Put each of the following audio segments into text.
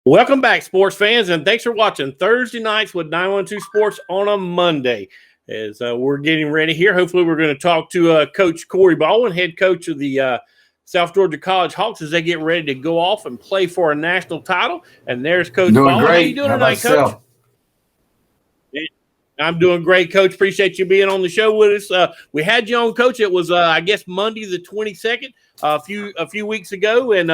Welcome back, sports fans, and thanks for watching Thursday Nights with 912 Sports on a Monday. As we're getting ready here, hopefully we're going to talk to Coach Corey Baldwin, head coach of the South Georgia College Hawks, as they get ready to go off and play for a national title. And there's Coach Baldwin. Great. How you doing tonight, Coach? I'm doing great, Coach. Appreciate you being on the show with us. We had you on, Coach. It was, I guess, Monday the 22nd, a few weeks ago, and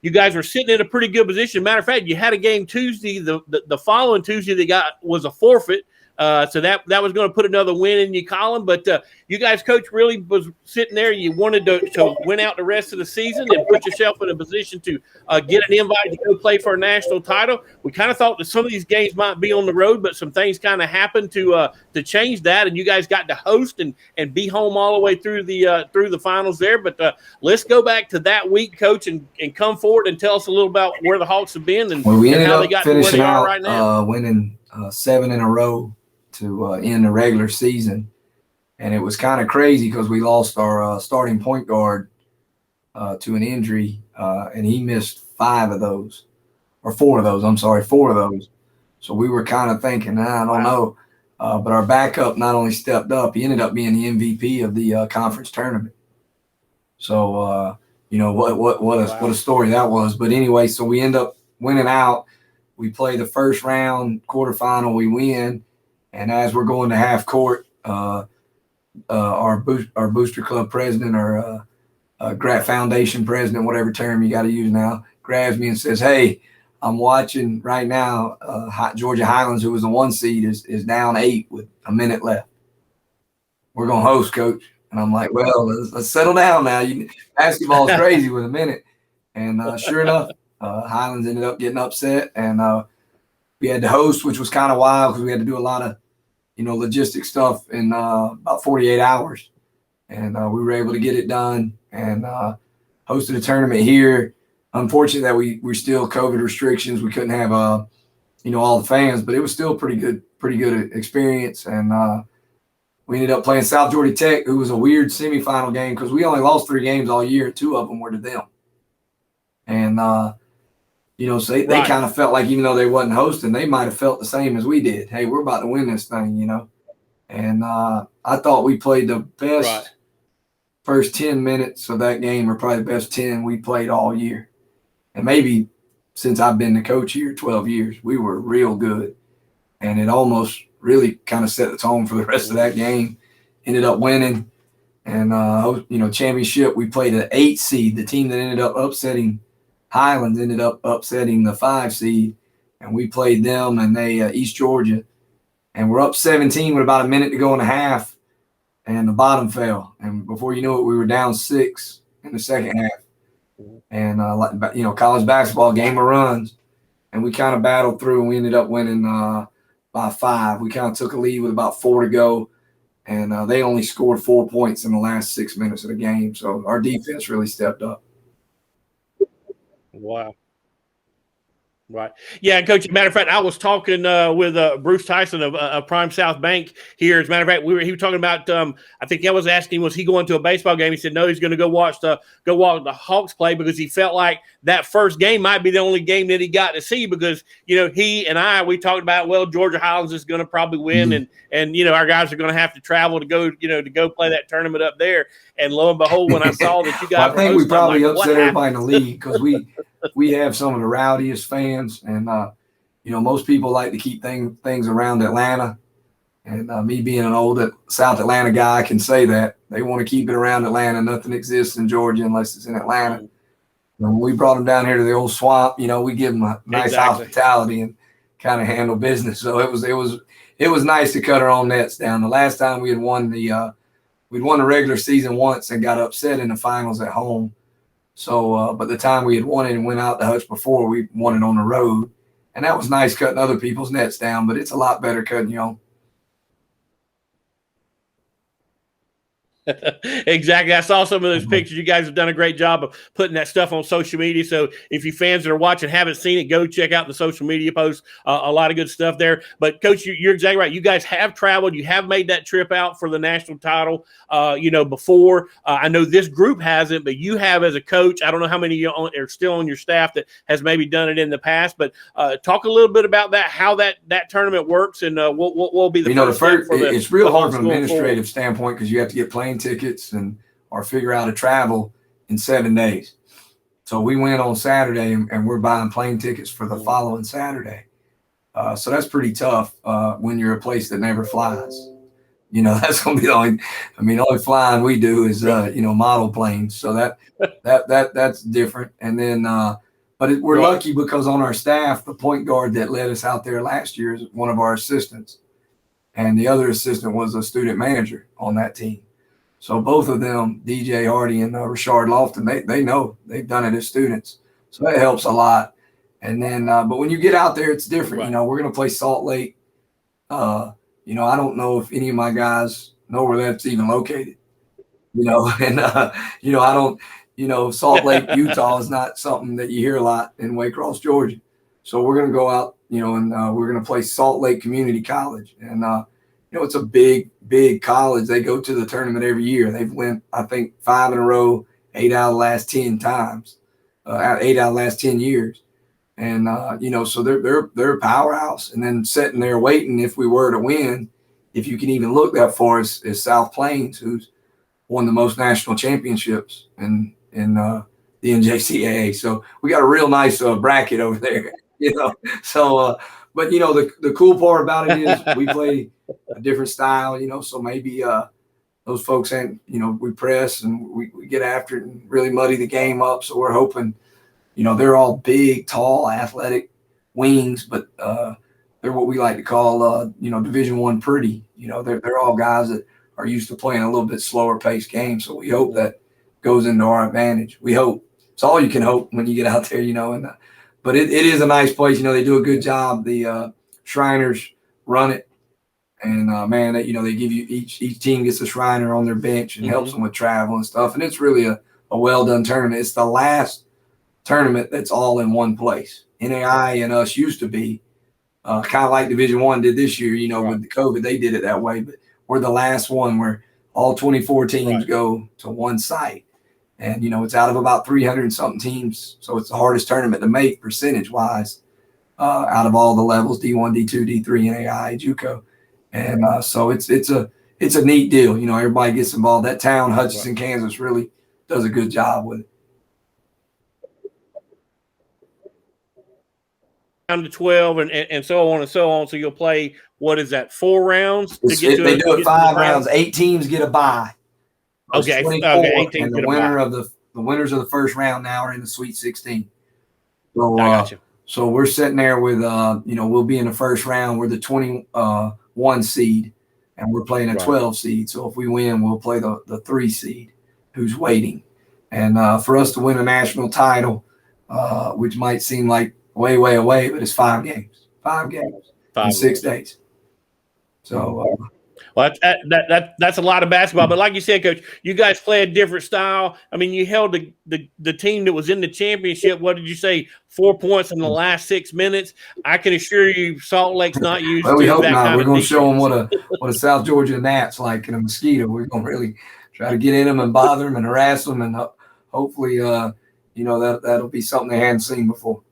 you guys were sitting in a pretty good position. Matter of fact, you had a game Tuesday. The following Tuesday that was a forfeit. So that was going to put another win in your column. But you guys, Coach, really was sitting there. You wanted to win out the rest of the season and put yourself in a position to get an invite to go play for a national title. We kind of thought that some of these games might be on the road, but some things kind of happened to change that. And you guys got to host and be home all the way through the finals there. But let's go back to that week, Coach, and come forward and tell us a little about where the Hawks have been and how they got to where they are right now. Winning 7 in a row to end the regular season, and it was kind of crazy because we lost our starting point guard to an injury, and he missed 4 of those. So we were kind of thinking, I don't know, but our backup not only stepped up, he ended up being the MVP of the conference tournament. So what a story that was. But anyway, so we end up winning out. We play the first round quarterfinal, we win. And as we're going to half court, our booster club president or Grat Foundation president, whatever term you got to use now, grabs me and says, "Hey, I'm watching right now. Georgia Highlands, who was the 1 seed, is down 8 with a minute left. We're gonna host, Coach." And I'm like, "Well, let's settle down now. Basketball is crazy with a minute." And sure enough, Highlands ended up getting upset, and we had to host, which was kind of wild because we had to do a lot of logistic stuff in about 48 hours. And we were able to get it done and hosted a tournament here. Unfortunately that we're still COVID restrictions. We couldn't have, all the fans, but it was still pretty good experience. And we ended up playing South Georgia Tech, who was a weird semifinal game because we only lost 3 games all year. 2 of them were to them. And, so they kind of felt like even though they wasn't hosting, they might have felt the same as we did. Hey, we're about to win this thing, And I thought we played the best first 10 minutes of that game, or probably the best 10 we played all year. And maybe since I've been the coach here 12 years, we were real good. And it almost really kind of set the tone for the rest of that game. Ended up winning. And, championship, we played an 8 seed, the team that ended up upsetting Highlands ended up upsetting the 5 seed, and we played them, and they East Georgia, and we're up 17 with about a minute to go in the half, and the bottom fell, and before you knew it, we were down 6 in the second half, and college basketball, game of runs, and we kind of battled through, and we ended up winning by 5. We kind of took a lead with about 4 to go, and they only scored 4 points in the last 6 minutes of the game, so our defense really stepped up. Wow. Right. Yeah, Coach. Matter of fact, I was talking with Bruce Tyson of Prime South Bank here. As a matter of fact, he was talking about. I think I was asking, was he going to a baseball game? He said no. He's going to go watch the Hawks play because he felt like that first game might be the only game that he got to see because he and we talked about Georgia Highlands is going to probably win and our guys are going to have to travel to go play that tournament up there. And lo and behold, when I saw that you guys, I think we probably upset everybody in the league because we have some of the rowdiest fans, and most people like to keep things around Atlanta. And me being an old South Atlanta guy, I can say that they want to keep it around Atlanta. Nothing exists in Georgia unless it's in Atlanta. And when we brought them down here to the old swamp, we give them a nice hospitality and kind of handle business. So it was nice to cut our own nets down. The last time we had won we'd won the regular season once and got upset in the finals at home. So, but the time we had won it and went out to Hutch before, we won it on the road. And that was nice cutting other people's nets down, but it's a lot better cutting your own. Exactly. I saw some of those pictures. You guys have done a great job of putting that stuff on social media. So if you fans that are watching haven't seen it, go check out the social media posts. A lot of good stuff there. But Coach, you're exactly right. You guys have traveled. You have made that trip out for the national title. Before. I know this group hasn't, but you have as a coach. I don't know how many are still on your staff that has maybe done it in the past. But talk a little bit about that, how that tournament works, and what will be the first. It's real hard from an administrative standpoint because you have to get plane tickets or figure out a travel in 7 days. So we went on Saturday and we're buying plane tickets for the following Saturday. So that's pretty tough when you're a place that never flies. That's going to be the only flying we do is, model planes. So that's different. And then, we're lucky because on our staff, the point guard that led us out there last year is one of our assistants. And the other assistant was a student manager on that team. So both of them, DJ Hardy and Rashard Lofton, they know they've done it as students. So that helps a lot. And then, but when you get out there, it's different. Right. We're going to play Salt Lake. I don't know if any of my guys know where that's even located. I don't, Salt Lake, Utah is not something that you hear a lot in Waycross, Georgia. So we're going to go out, and we're going to play Salt Lake Community College. And, it's a big, big college. They go to the tournament every year. They've went, I think, 5 in a row, 8 out of the last 10 times, 8 out of the last 10 years. And, so they're a powerhouse. And then sitting there waiting if we were to win, if you can even look that far, is South Plains, who's won the most national championships in the NJCAA. So we got a real nice bracket over there, So, but the cool part about it is we play a different style, so maybe those folks ain't, we press and we get after it and really muddy the game up. So we're hoping, they're all big, tall, athletic wings, but they're what we like to call, Division I pretty. They're all guys that are used to playing a little bit slower paced game. So we hope that goes into our advantage. We hope. It's all you can hope when you get out there, but it is a nice place. They do a good job. The Shriners run it. And they give you each team gets a Shriner on their bench and helps them with travel and stuff. And it's really a well done tournament. It's the last tournament that's all in one place. NAI and us used to be kind of like Division I did this year. With the COVID, they did it that way. But we're the last one where all 24 teams go to one site. And, it's out of about 300 and something teams. So it's the hardest tournament to make percentage wise out of all the levels, D1, D2, D3, NAI, JUCO. And so it's a neat deal. Everybody gets involved. That town, Hutchinson, Kansas, really does a good job with it. Down to 12 and so on and so on. So you'll play, what is that, 4 rounds? They do it 5 rounds. 8 teams get a bye. Okay. 8 teams. And the winners of the first round now are in the Sweet 16. So, I got you. So we're sitting there with, we'll be in the first round. We're the 21 seed, and we're playing a 12 seed. So if we win, we'll play the 3 seed who's waiting. And for us to win a national title, which might seem like way, way away, but it's 5 games. 5 games in 6 days. So well, that's a lot of basketball. But like you said, Coach, you guys play a different style. I mean, you held the team that was in the championship. What did you say? 4 points in the last 6 minutes. I can assure you, Salt Lake's not used to we hope that not. kind We're of going to show them defense. what a South Georgia Gnats like in a mosquito. We're going to really try to get in them and bother them and harass them, and hopefully, that'll be something they hadn't seen before.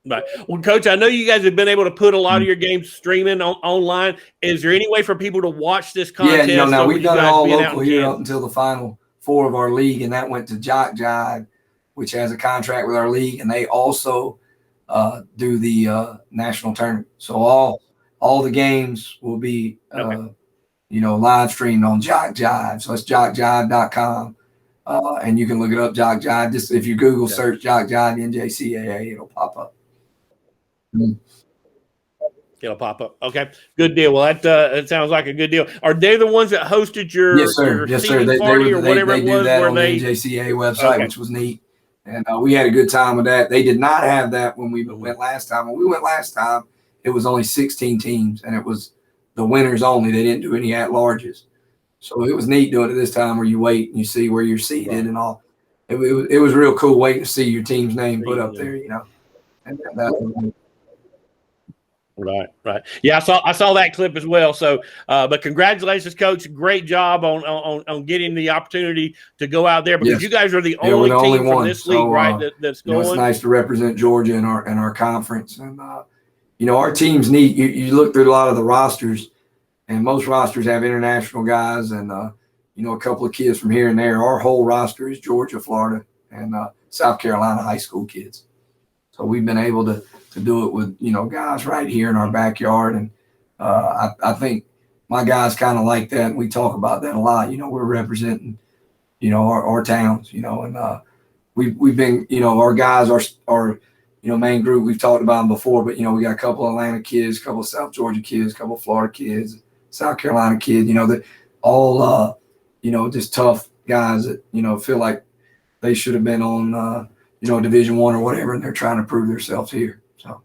Right. Well, Coach, I know you guys have been able to put a lot of your games streaming online. Is there any way for people to watch this contest? Yeah, now we've done it all local here up until the Final Four of our league, and that went to Jock Jive, which has a contract with our league, and they also do the national tournament. So all the games will be live streamed on Jock Jive. So it's jockjive.com. And you can look it up, Jock Jive. Just if you Google search Jock Jive NJCAA, it'll pop up. It'll pop up. Okay, good deal. Well, that sounds like a good deal. Are they the ones that hosted your yes, sir? Yes, sir. They or whatever it was? Do that on the NJCAA website, which was neat, and we had a good time with that. They did not have that when we went last time. When we went last time, it was only 16 teams, and it was the winners only. They didn't do any at-larges. So it was neat doing it this time where you wait and you see where you're seated and all. It was real cool waiting to see your team's name put up there, you know. And that was Right. Yeah, I saw that clip as well. So, but congratulations, Coach. Great job on getting the opportunity to go out there because you guys are the only team from this league, right? That's going. It's nice to represent Georgia in our conference, and you know, our team's neat. You look through a lot of the rosters, and most rosters have international guys, and you know, a couple of kids from here and there. Our whole roster is Georgia, Florida, and South Carolina high school kids. So we've been able to do it with, you know, guys right here in our backyard. And I think my guys kind of like that. We talk about that a lot. You know, we're representing, you know, our towns, you know, and we've been, you know, our guys are, you know, main group. We've talked about them before, but, you know, we got a couple of Atlanta kids, a couple of South Georgia kids, a couple of Florida kids, South Carolina kids, you know, that all, you know, just tough guys that, you know, feel like they should have been on, you know, Division I or whatever, and they're trying to prove themselves here. So,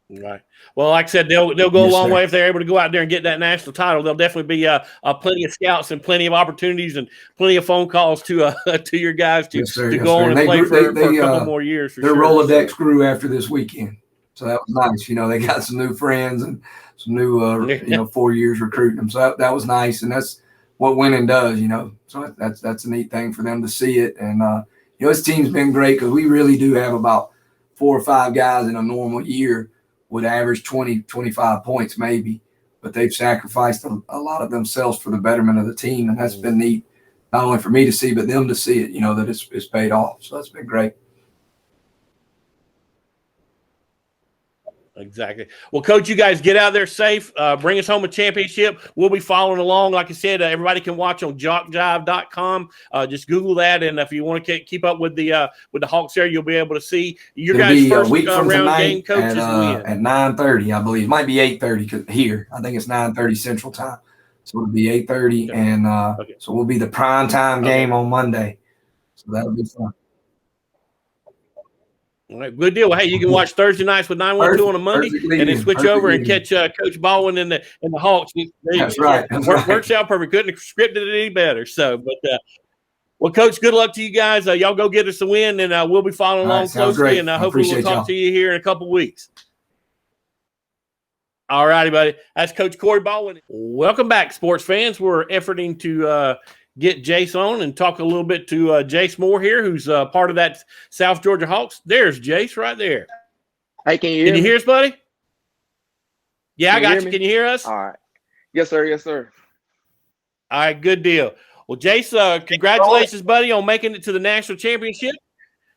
right. Well, like I said, they'll go a long way if they're able to go out there and get that national title. There'll definitely be plenty of scouts and plenty of opportunities and plenty of phone calls to your guys to go on and play for a couple more years. Their Rolodex grew after this weekend, so that was nice. You know, they got some new friends and some new you know, 4 years recruiting them. So that was nice, and that's what winning does, you know. So that's a neat thing for them to see it. And you know, this team's been great because we really do have about 4 or 5 guys in a normal year would average 20, 25 points maybe, but they've sacrificed a lot of themselves for the betterment of the team, and that's been neat, not only for me to see, but them to see it, you know, that it's paid off. So that's been great. Exactly. Well, Coach, you guys get out there safe. Bring us home a championship. We'll be following along. Like I said, everybody can watch on jockjive.com. Just Google that, and if you want to keep up with the Hawks there, you'll be able to see your guys' first round game, coaches win at 9:30, I believe. It might be 8:30 here. I think it's 9:30 Central Time, so it'll be 8:30, and so we'll be the prime time game on Monday. So that'll be fun. All right, good deal. Well, hey, you can watch Thursday nights with 912 on a Monday, and then switch over and catch Coach Baldwin in the Hawks. That's right. Works out perfect. Couldn't have scripted it any better. So, but well, Coach, good luck to you guys. Y'all go get us a win, and we'll be following along closely. And hopefully we'll talk to you here in a couple of weeks. All righty, buddy. That's Coach Corey Baldwin. Welcome back, sports fans. We're efforting to get Jace on and talk a little bit to Jace Moore here, who's part of that South Georgia Hawks. There's Jace right there. Hey, can you hear us, buddy? Yeah, I got you. Can you hear us? All right. Yes, sir. Yes, sir. All right, good deal. Well, Jace, congratulations, buddy, on making it to the national championship.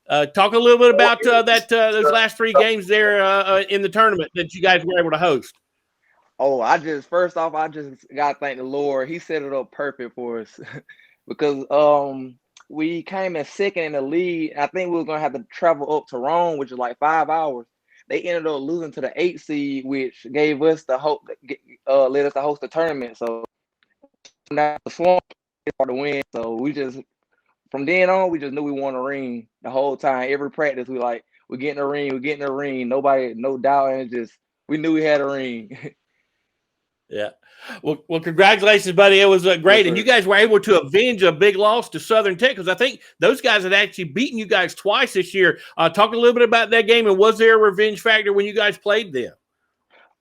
Talk a little bit about those last 3 games there in the tournament that you guys were able to host. Oh, first off, I just gotta thank the Lord. He set it up perfect for us because we came in second in the league. I think we were gonna have to travel up to Rome, which is like 5 hours. They ended up losing to the 8 seed, which gave us the hope, led us to host the tournament. So now the swamp is hard to win. So from then on, we just knew we won a ring the whole time. Every practice, we're getting a ring. Nobody, no doubt, and we knew we had a ring. Yeah. Well, congratulations, buddy. It was great. And you guys were able to avenge a big loss to Southern Tech because I think those guys had actually beaten you guys twice this year. Talk a little bit about that game, and was there a revenge factor when you guys played them?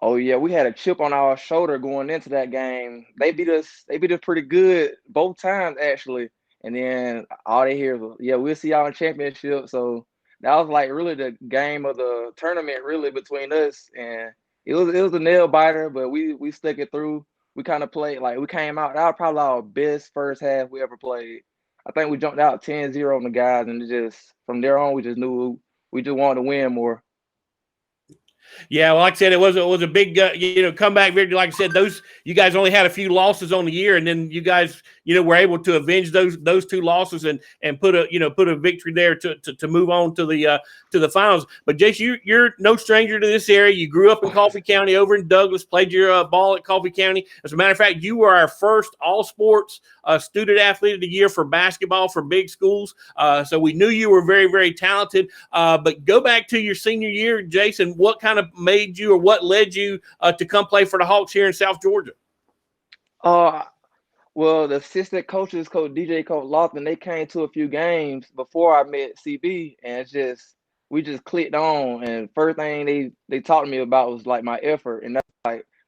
Oh, yeah. We had a chip on our shoulder going into that game. They beat us pretty good both times, actually. And then all they hear was, yeah, we'll see y'all in championship. So that was like really the game of the tournament, really, between us. And it was a nail biter, but we stuck it through. We kind of played we came out. That was probably our best first half we ever played. I think we jumped out 10-0 on the guys, and from there on we just knew we just wanted to win more. Yeah, well, like I said, it was a big comeback victory. Like I said, you guys only had a few losses on the year, and then you guys were able to avenge those 2 losses and put a victory there to move on to the finals. But Jace, you're no stranger to this area. You grew up in Coffee County, over in Douglas, played your ball at Coffee County. As a matter of fact, you were our first all sports student athlete of the year for basketball for big schools. So we knew you were very, very talented. But go back to your senior year, Jason. What kind kind of made you, or what led you to come play for the Hawks here in South Georgia? Well, the assistant coaches, Coach DJ, Coach Lofton, they came to a few games before I met CB, and we just clicked on. And first thing they talked to me about was like my effort, and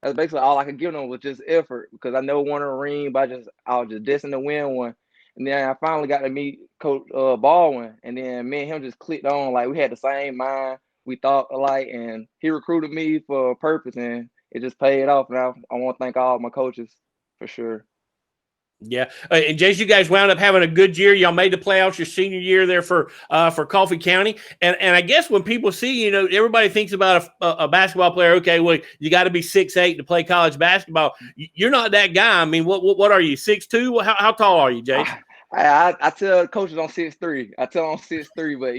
that's basically all I could give them was just effort, because I never won a ring, but I was just destined to win one. And then I finally got to meet Coach Baldwin, and then me and him just clicked on. Like, we had the same mind, we thought alike, and he recruited me for a purpose, and it just paid off. And I want to thank all my coaches for sure. Yeah, and Jace, you guys wound up having a good year. Y'all made the playoffs your senior year there for Coffee County. And I guess when people see, everybody thinks about a basketball player. Okay, well, you got to be 6'8" to play college basketball. You're not that guy. I mean, what are you, 6'2"? How tall are you, Jace? I tell coaches I'm 6'3". I tell them I'm 6'3", but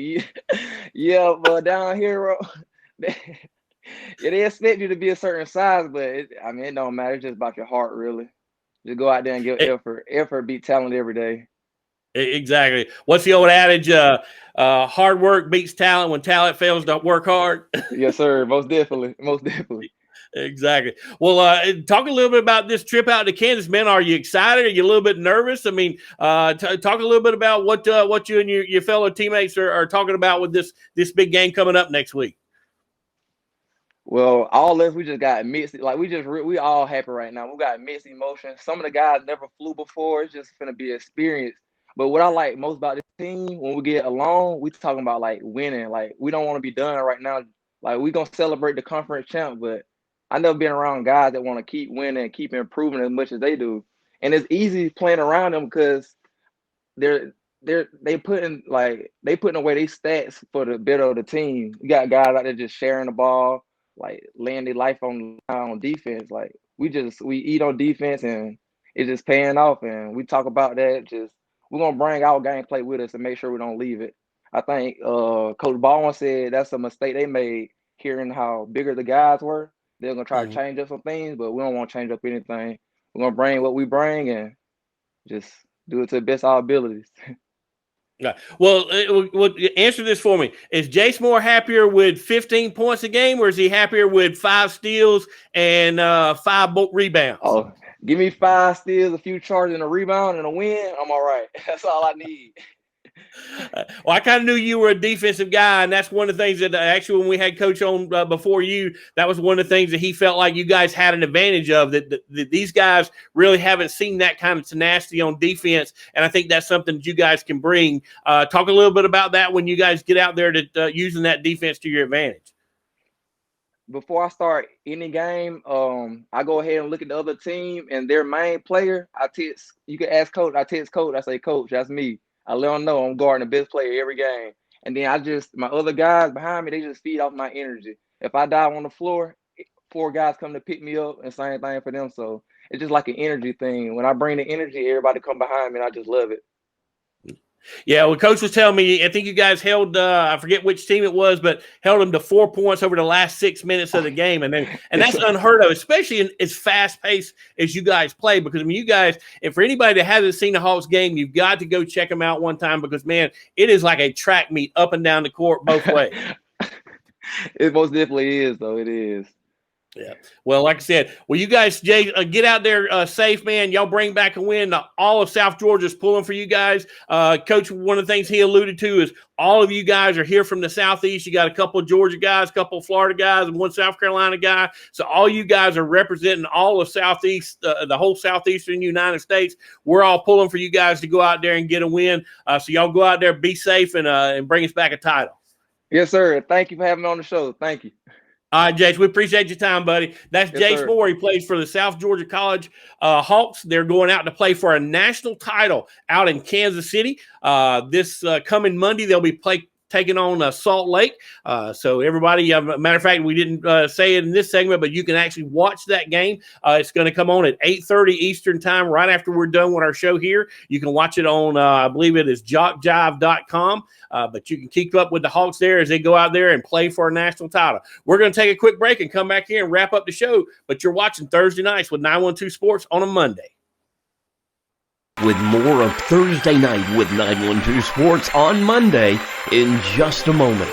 yeah, but down here, they expect you to be a certain size, but it don't matter. It's just about your heart, really. Just go out there and give effort. Effort beat talent every day. Exactly. What's the old adage? Hard work beats talent when talent fails to work hard. Yes, sir. Most definitely. Most definitely. Exactly. Well, talk a little bit about this trip out to Kansas, man. Are you excited? Are you a little bit nervous? I mean, talk a little bit about what you and your fellow teammates are talking about with this big game coming up next week. Well, all this, we just got mixed. Like, we all happy right now. We got mixed emotions. Some of the guys never flew before. It's just going to be an experience. But what I like most about this team, when we get along, we talking about, like, winning. Like, we don't want to be done right now. Like, we going to celebrate the conference champ, but I never been around guys that want to keep winning and keep improving as much as they do. And it's easy playing around them because they putting away their stats for the better of the team. You got guys out there just sharing the ball, like laying their life on defense. Like, we eat on defense, and it's just paying off. And we talk about that. We're gonna bring our gameplay with us and make sure we don't leave it. I think Coach Baldwin said that's a mistake they made, hearing how bigger the guys were. They're gonna try to change up some things, but we don't want to change up anything. We're gonna bring what we bring and just do it to the best of our abilities. Yeah. Well, answer this for me. Is Jace Moore happier with 15 points a game, or is he happier with 5 steals and 5 rebounds? Oh, give me 5 steals, a few charges, and a rebound and a win. I'm all right. That's all I need. Well, I kind of knew you were a defensive guy, and that's one of the things that actually when we had Coach on before you, that was one of the things that he felt like you guys had an advantage of, that these guys really haven't seen that kind of tenacity on defense, and I think that's something that you guys can bring. Talk a little bit about that when you guys get out there to using that defense to your advantage. Before I start any game, I go ahead and look at the other team and their main player. You can ask Coach. I text Coach. I say, Coach, that's me. I let them know I'm guarding the best player every game. And then my other guys behind me, they just feed off my energy. If I dive on the floor, 4 guys come to pick me up, and same thing for them. So it's just like an energy thing. When I bring the energy, everybody come behind me, and I just love it. Yeah, well, Coach was telling me, I think you guys held, I forget which team it was, but held them to 4 points over the last 6 minutes of the game. And that's unheard of, especially in as fast-paced as you guys play. Because, I mean, you guys, and for anybody that hasn't seen the Hawks game, you've got to go check them out one time because, man, it is like a track meet up and down the court both ways. It most definitely is, though. It is. Yeah. Well, like I said, you guys, Jay, get out there safe, man. Y'all bring back a win. All of South Georgia's pulling for you guys. Coach, one of the things he alluded to is all of you guys are here from the Southeast. You got a couple of Georgia guys, a couple of Florida guys, and one South Carolina guy. So all you guys are representing all of Southeast, the whole Southeastern United States. We're all pulling for you guys to go out there and get a win. So y'all go out there, be safe, and bring us back a title. Yes, sir. Thank you for having me on the show. Thank you. All right, Jace, we appreciate your time, buddy. That's Yes, Jace Moore. He plays for the South Georgia College Hawks. They're going out to play for a national title out in Kansas City. This coming Monday, they'll be taking on Salt Lake. So everybody, matter of fact, we didn't say it in this segment, but you can actually watch that game. It's going to come on at 8:30 Eastern time, right after we're done with our show here. You can watch it on, I believe it is jockjive.com. But you can keep up with the Hawks there as they go out there and play for a national title. We're going to take a quick break and come back here and wrap up the show. But you're watching Thursday Nights with 912 Sports on a Monday. With more of Thursday Night with 912 Sports on Monday in just a moment.